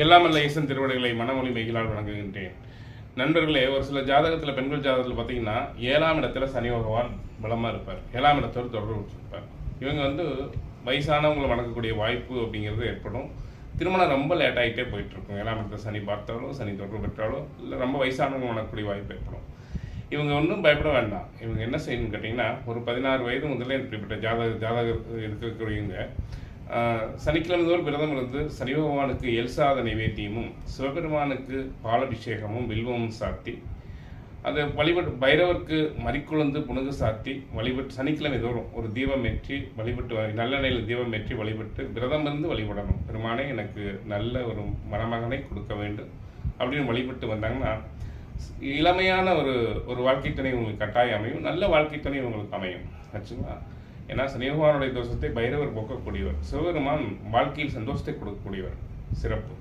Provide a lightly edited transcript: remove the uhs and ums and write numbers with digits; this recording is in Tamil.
எல்லாம் அல்ல ஈசன் திருவடிகளை மனமொழி மெய்களால் வணங்குகின்றேன். நண்பர்களே, ஒரு சில ஜாதகத்தில், பெண்கள் ஜாதகத்தில் பார்த்தீங்கன்னா 7ஆம் இடத்துல சனி பகவான் பலமாக இருப்பார். 7ஆம் இடத்தோடு தொடர்பு வச்சிருப்பார். இவங்க வயசானவங்களை வணங்கக்கூடிய வாய்ப்பு அப்படிங்கிறது ஏற்படும். திருமணம் ரொம்ப லேட் ஆகிட்டே போயிட்டுருக்கும். 7ஆம் இடத்துல சனி பார்த்தாலோ, சனி தொடர்பு பெற்றாலோ, இல்லை ரொம்ப வயசானவங்க வணங்கக்கூடிய வாய்ப்பு ஏற்படும். இவங்க ஒன்றும் பயப்பட வேண்டாம். இவங்க என்ன செய்யணும்னு கேட்டிங்கன்னா, ஒரு 16 வயது முதலே இப்படிப்பட்ட ஜாதகம் இருக்கக்கூடியவங்க சனிக்கிழமை தோறும் விரதம் இருந்து சனி பகவானுக்கு எல்சாத நைவேத்தியமும் சிவபெருமானுக்கு பாலபிஷேகமும் வில்வமும் சாத்தி அதை வழிபட்டு பைரவருக்கு மறிக்குழந்து புனுகு சாத்தி வழிபட்டு சனிக்கிழமை தோறும் ஒரு தீபம் ஏற்றி வழிபட்டு நல்லெண்ணெயில் தீபம் ஏற்றி வழிபட்டு விரதம் இருந்து வழிபடணும். பெருமானே எனக்கு நல்ல ஒரு மணமகனை கொடுக்க வேண்டும் அப்படின்னு வழிபட்டு வந்தாங்கன்னா இளமையான ஒரு வாழ்க்கை துணை உங்களுக்கு கட்டாயம் அமையும். நல்ல வாழ்க்கை துணை உங்களுக்கு அமையும் ஆச்சுங்களா. ஏன்னா சனி பகவானுடைய தோஷத்தை பைரவர் போக்கக்கூடியவர், சிவபெருமான் வாழ்க்கையில் சந்தோஷத்தை கொடுக்கக்கூடியவர். சிறப்பு.